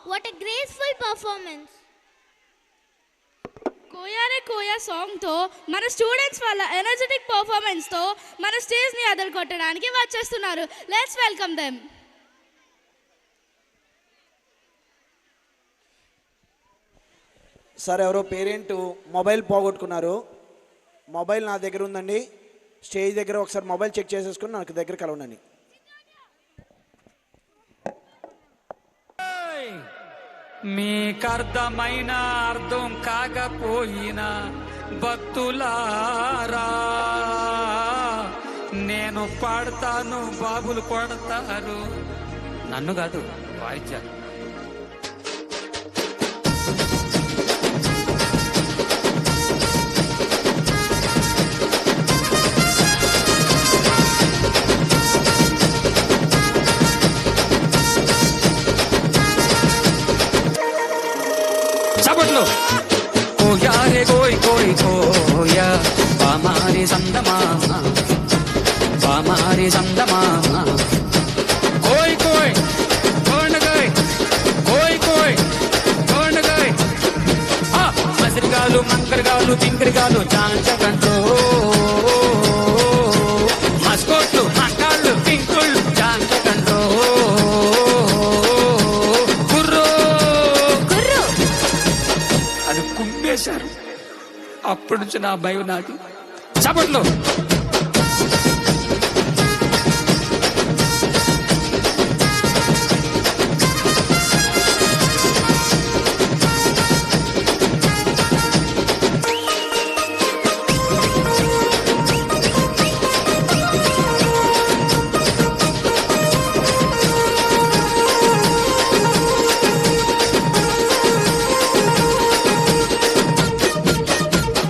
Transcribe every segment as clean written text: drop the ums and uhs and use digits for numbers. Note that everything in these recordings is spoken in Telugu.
What a graceful performance. Koya రే కోయా సాంగ్తో మన స్టూడెంట్స్ వాళ్ళ ఎనర్జెటిక్ పర్ఫార్మెన్స్తో మన స్టేజ్ని అదరగొట్టడానికి వచ్చేస్తున్నారు. Let's welcome them. సార్ ఎవరో పేరెంట్ మొబైల్ పోగొట్టుకున్నారు. మొబైల్ నా దగ్గర ఉందండి. స్టేజ్ దగ్గర ఒకసారి మొబైల్ చెక్ చేసేసుకుని నాకు దగ్గర కలవండి. మీకర్థమైన అర్థం కాకపోయినా భక్తులారా నేను పాడతాను, బాబులు కొడతారు. నన్ను కాదు, వాయిద్యాలు. చప్పట్లు. కోయా రే కోయ్ కోయ్ కోయా బామారి సందమా బామారి సందమా కోయ్ కోయ్ కోండగోయ్ కోయ్ కోయ్ కోండగోయ్. మసిరిగాలు మంకరగాలు తింకరిగాలు చాంచకంటో మస్కోట్లు మంకాళ్ళు పింకుళ్ళు చాంచకంటో కుమ్మేశారు. అప్పటి నుంచి నా భయం నాటి. చప్పట్లు.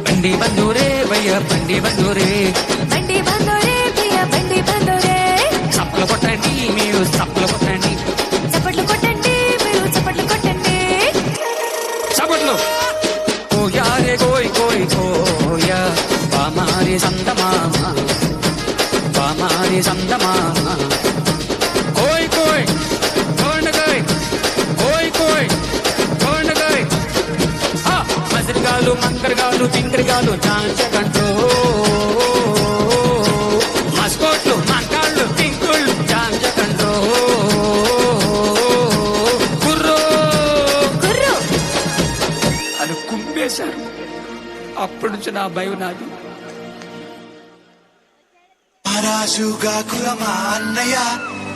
బండి బందూరే భయ్య బండి బందూరే బండి బందూరే భయ్య బండి బందూరే. చప్పలు కొట్టండి మీరు చప్పలు కొట్టండి. చప్పట్లు కొట్టండి మీరు చప్పట్లు కొట్టండి. చప్పట్లు. కోయా రే కోయ్ కోయ్ కోయా బామారి సందమా బామారి సందమా కోయ్ కోయ్ కోండగోయ్ కోయ్ కోయ్ కోండగోయ్. మసిరిగాలు మంకరగాలు తింకరిగాలు చాంచకంటో మస్కోట్లు మంకాళ్ళు పింకుళ్ళు చాంచకంటో కుర్రో కుర్రు. అని కుమ్మేశారు. అప్పటి నుంచి నా భయం నాది. రాజుగా కురమా అన్నయ్య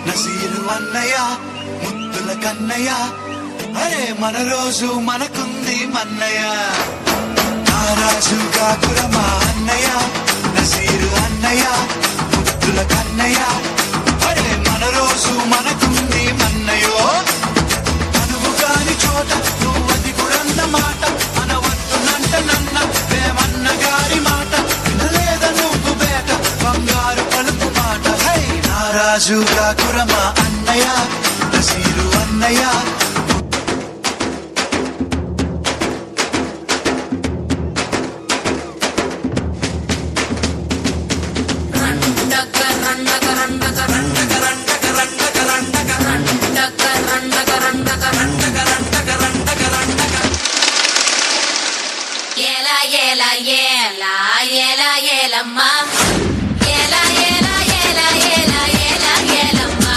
నసీరు అన్నయ్య ముద్దుల కన్నయ్య అరే మన రోజు మనకుంది మన్నయ్య. రాజుగా కురమా అన్నయ్య నసీరు అన్నయ్య ముద్దుల కన్నయ్య అరే మన రోజు మనకుంది మన్నయ్యో. అనువు కాని చోట నువ్వది గురన్న మాట అనవద్దునంట నన్న వేమన్న గారి మాట వినలేద నువ్వు బేట బంగారు పలుకు మాట. నా రాజుగా కురమా అన్నయ్య నసీరు అన్నయ్య. ఏలా ఏలా ఏలా ఏలా ఏలమ్మా ఏలా ఏలా ఏలా ఏలా ఏలా ఏలమ్మా.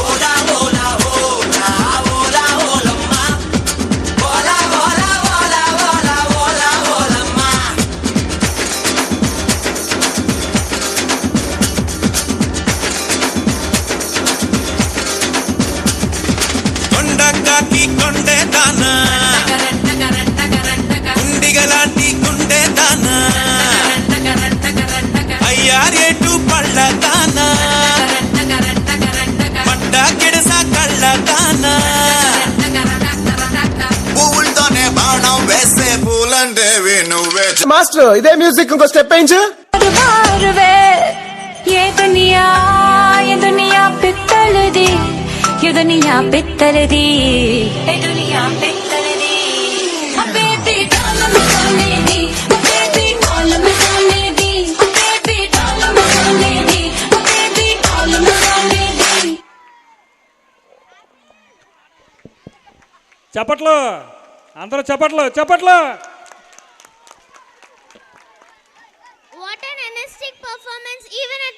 ఓలా ఓలా ఓలా ఓలా ఓలమ్మా ఓలా ఓలా ఓలా ఓలా ఓలా ఓలమ్మా. కొండకాకి కొండే దానా గుండిగలాంటి గుండె దానా అయ్యారేటు పళ్ళ దానా పడ్డ గిడస కళ్ళ దానా పువ్వులతోనే బాణం వేసే పూలంటే నువ్వే. మాస్టర్ ఇదే మ్యూజిక్ ఇంకో స్టెప్ వేయించు. ఏ దునియా పిత్తలది ఏ దునియా పిత్తలది ఏ దునియా పిత్తలది. బేబీ డాల్ మే డాలే ది బేబీ డాల్ మే డాలే ది బేబీ డాల్ మే డాలే ది బేబీ డాల్ మే డాలే ది. చప్పట్లు అందరూ చప్పట్లు చప్పట్లు. What an energetic performance even at